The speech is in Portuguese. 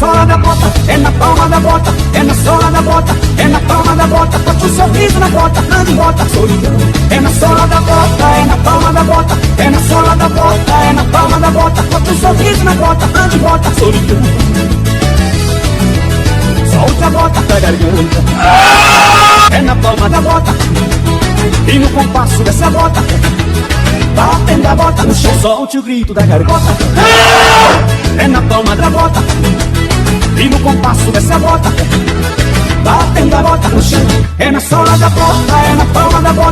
sola da bota, é na palma da bota, é na sola da bota, é na palma da bota, bota um sorriso na bota, ande bota, solidão. É na sola da bota, é na palma da bota, é na sola da bota, é na palma da bota, bota um sorriso na bota, ande bota, solidão. Solte a bota pra garganta, é na palma da bota, e no compasso dessa bota, batendo a bota no chão, solte o grito da garganta. É na palma da bota, e no compasso dessa bota, batendo a bota no chão. É na sola da bota, é na palma da bota.